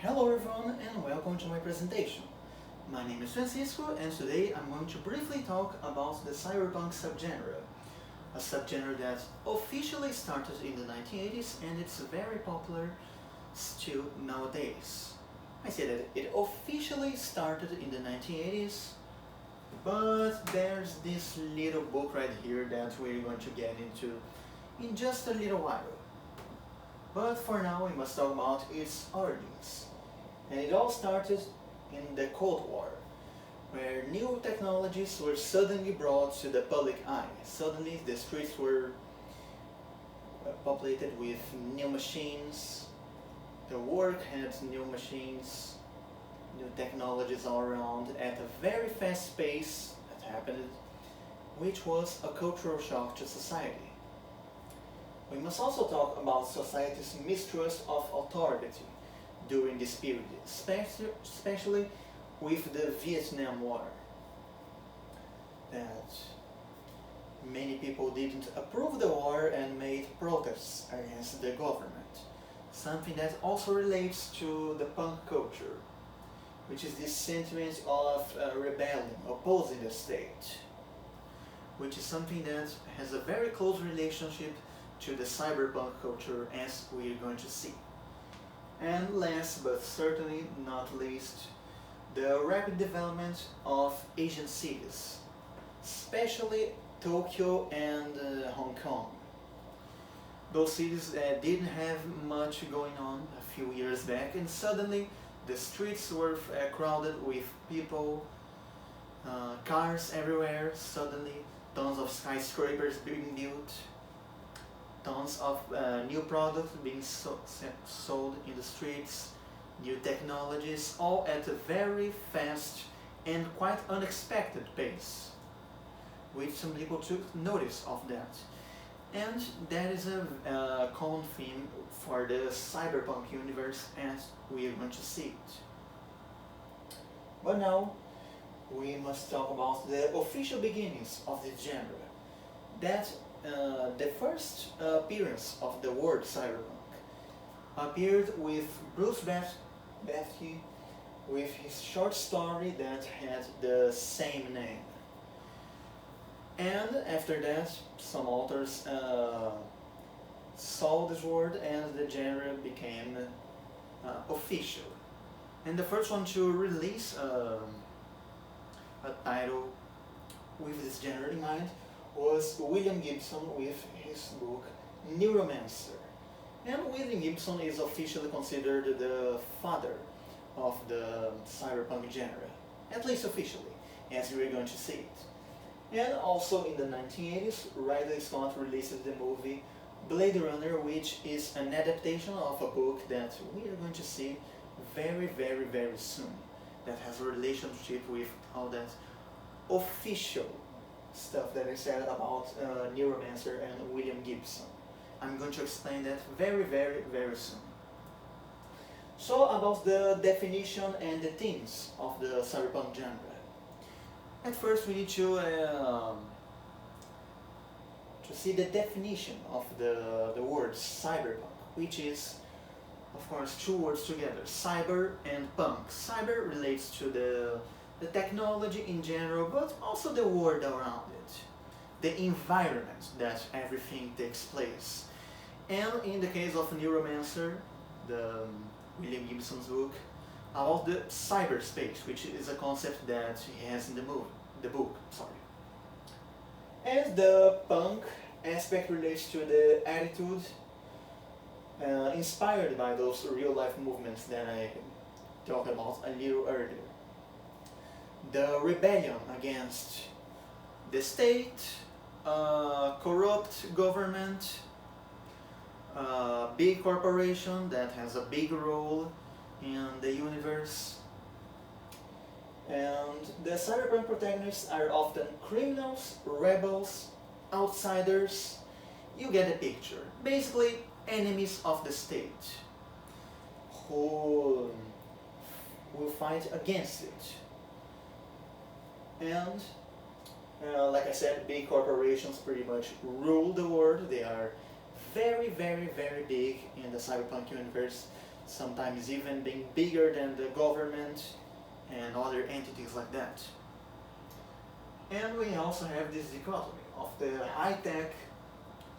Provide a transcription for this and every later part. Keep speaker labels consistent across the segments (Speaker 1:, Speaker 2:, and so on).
Speaker 1: Hello everyone and welcome to my presentation. My name is Francisco and today I'm going to briefly talk about the cyberpunk subgenre. A subgenre that officially started in the 1980s and it's very popular still nowadays. I say that it officially started in the 1980s, but there's this little book right here that we're going to get into in just a little while. But for now we must talk about its origins. And it all started in the Cold War, where new technologies were suddenly brought to the public eye. Suddenly the streets were populated with new machines, the work had new machines, new technologies all around at a very fast pace that happened, which was a cultural shock to society. We must also talk about society's mistrust of authority during this period, especially with the Vietnam War. That many people didn't approve the war and made protests against the government. Something that also relates to the punk culture, which is this sentiment of rebellion, opposing the state, which is something that has a very close relationship to the cyberpunk culture, as we're going to see. And last but certainly not least, the rapid development of Asian cities, especially Tokyo and Hong Kong. Those cities didn't have much going on a few years back, and suddenly the streets were crowded with people, cars everywhere, suddenly tons of skyscrapers being built, tons of new products being sold in the streets, new technologies, all at a very fast and quite unexpected pace, which some people took notice of that. And that is a common theme for the cyberpunk universe as we are going to see it. But now we must talk about the official beginnings of this genre. That the first appearance of the word cyberpunk appeared with Bruce Bethke with his short story that had the same name. And after that, some authors saw this word and the genre became official. And the first one to release a title with this genre in mind was William Gibson with his book Neuromancer. And William Gibson is officially considered the father of the cyberpunk genre, at least officially, as we're going to see it. And also in the 1980s, Ridley Scott released the movie Blade Runner, which is an adaptation of a book that we are going to see very soon, that has a relationship with all that official stuff that I said about Neuromancer and William Gibson. I'm going to explain that very soon. So about the definition and the themes of the cyberpunk genre. At first we need to see the definition of the word cyberpunk, which is of course two words together, cyber and punk. Cyber relates to the technology in general, but also the world around it, the environment that everything takes place. And in the case of Neuromancer, the William Gibson's book, about the cyberspace, which is a concept that he has in the book. And the punk aspect relates to the attitude inspired by those real-life movements that I talked about a little earlier. The rebellion against the state, corrupt government, big corporation that has a big role in the universe. And the cyberpunk protagonists are often criminals, rebels, outsiders. You get the picture. Basically, enemies of the state who will fight against it. And like I said, big corporations pretty much rule the world. They are very big in the cyberpunk universe. sometimes even being bigger than the government and other entities like that. And we also have this dichotomy of the high-tech,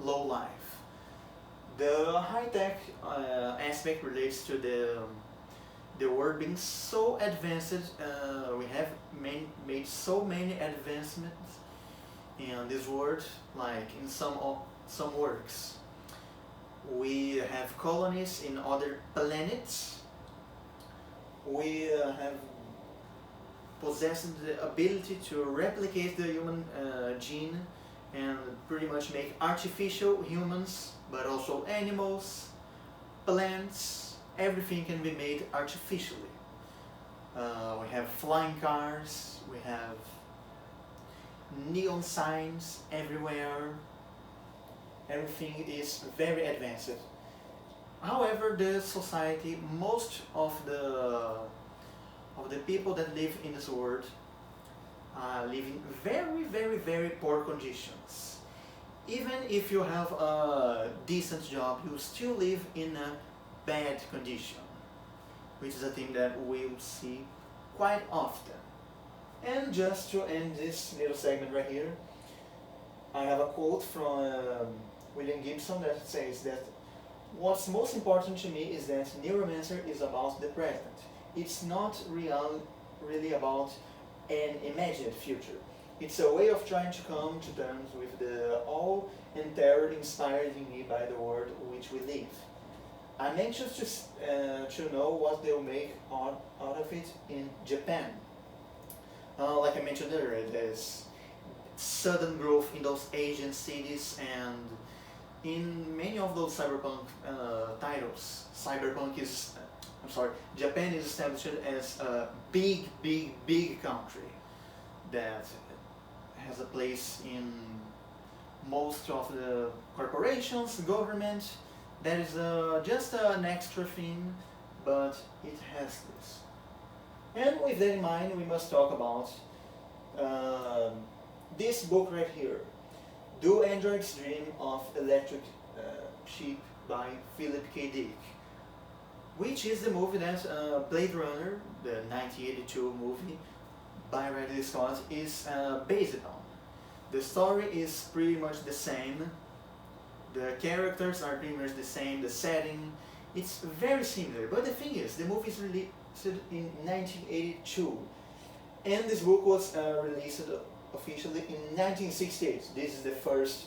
Speaker 1: low-life. The high-tech aspect relates to the world being so advanced. We have made so many advancements in this world, like in some works. We have colonies in other planets. We have possessed the ability to replicate the human gene and pretty much make artificial humans, but also animals, plants, everything can be made artificially. We have flying cars, we have neon signs everywhere, everything is very advanced. However, the society, most of the people that live in this world live in very, very, very poor conditions. Even if you have a decent job, you still live in a bad condition, which is a thing that we'll see quite often. And just to end this little segment right here, I have a quote from William Gibson that says that what's most important to me is that Neuromancer is about the present. It's not really about an imagined future. It's a way of trying to come to terms with the awe and terror inspired in me by the world in which we live. I'm anxious to know what they'll make out of it in Japan. Like I mentioned earlier, there's sudden growth in those Asian cities, and in many of those cyberpunk titles, Japan is established as a big, big, big country that has a place in most of the corporations, government. That is just an extra thing, but it has this. And with that in mind, we must talk about this book right here, Do Androids Dream of Electric Sheep by Philip K. Dick, which is the movie that Blade Runner, the 1982 movie by Ridley Scott, is based on. The story is pretty much the same, the characters are pretty much the same, the setting, it's very similar, but the thing is, the movie is released in 1982, and this book was released officially in 1968. This is the first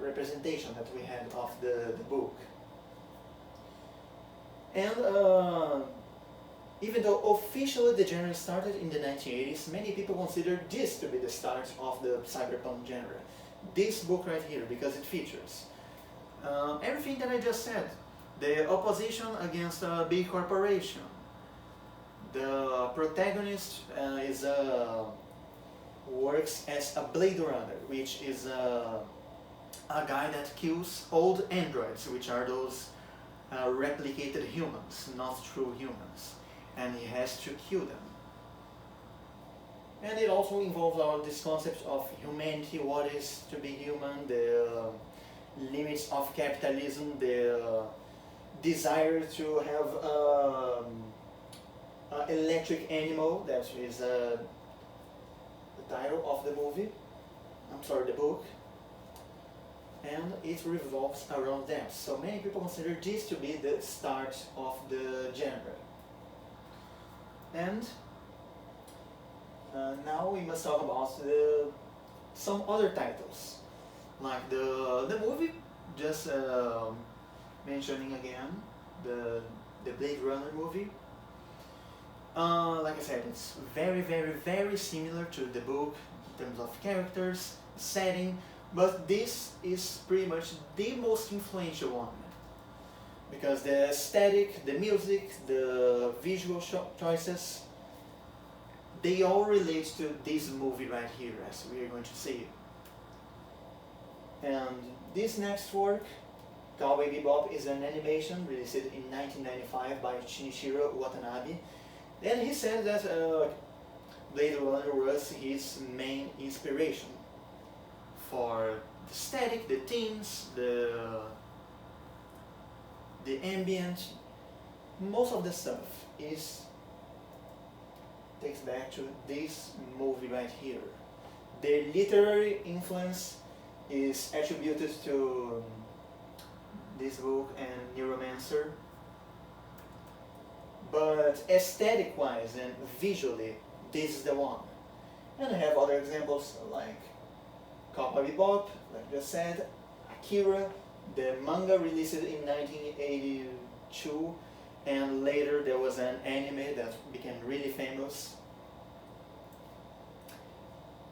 Speaker 1: representation that we had of the book. And even though officially the genre started in the 1980s, many people consider this to be the start of the cyberpunk genre. This book right here, because it features everything that I just said. The opposition against a big corporation. The protagonist works as a Blade Runner, which is a guy that kills old androids, which are those replicated humans, not true humans, and he has to kill them. And it also involves this concept of humanity, what is to be human, the limits of capitalism, the desire to have an electric animal, that is the title of the movie, the book, and it revolves around that. So many people consider this to be the start of the genre. And now we must talk about some other titles, like the movie, just mentioning again, the Blade Runner movie. Like I said, it's very, very, very similar to the book in terms of characters, setting, but this is pretty much the most influential one, because the aesthetic, the music, the visual choices, they all relate to this movie right here, as we are going to see. And this next work, Cowboy Bebop, is an animation released in 1995 by Shinichiro Watanabe. And he said that Blade Runner was his main inspiration for the static, the themes, the ambient, most of the stuff takes back to this movie right here. The literary influence is attributed to this book and Neuromancer, but aesthetic-wise and visually, this is the one. And I have other examples like Cowboy Bebop, like I just said, Akira, the manga released in 1982, and later there was an anime that became really famous.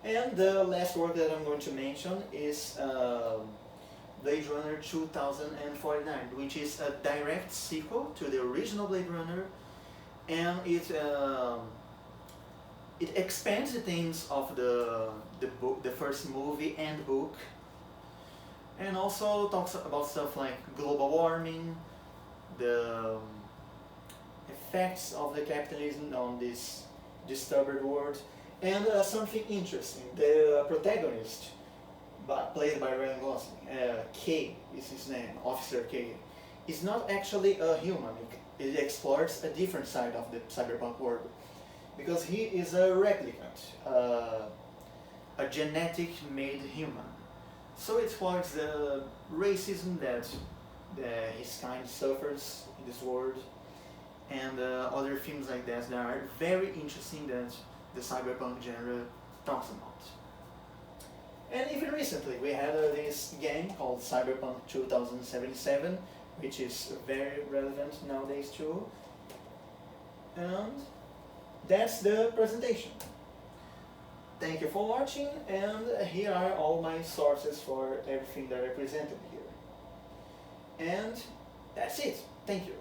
Speaker 1: And the last work that I'm going to mention is Blade Runner 2049, which is a direct sequel to the original Blade Runner, and it expands the themes of the book, the first movie and book, and also talks about stuff like global warming, the effects of the capitalism on this disturbed world, and something interesting, the protagonist, played by Ryan Gosling, K is his name, Officer K, is not actually a human. It explores a different side of the cyberpunk world, because he is a replicant, a genetic made human. So it explores the racism that his kind suffers in this world, and other themes like that are very interesting that the cyberpunk genre talks about. And even recently we had this game called Cyberpunk 2077, which is very relevant nowadays too. And that's the presentation. Thank you for watching, and here are all my sources for everything that I presented here. And that's it. Thank you.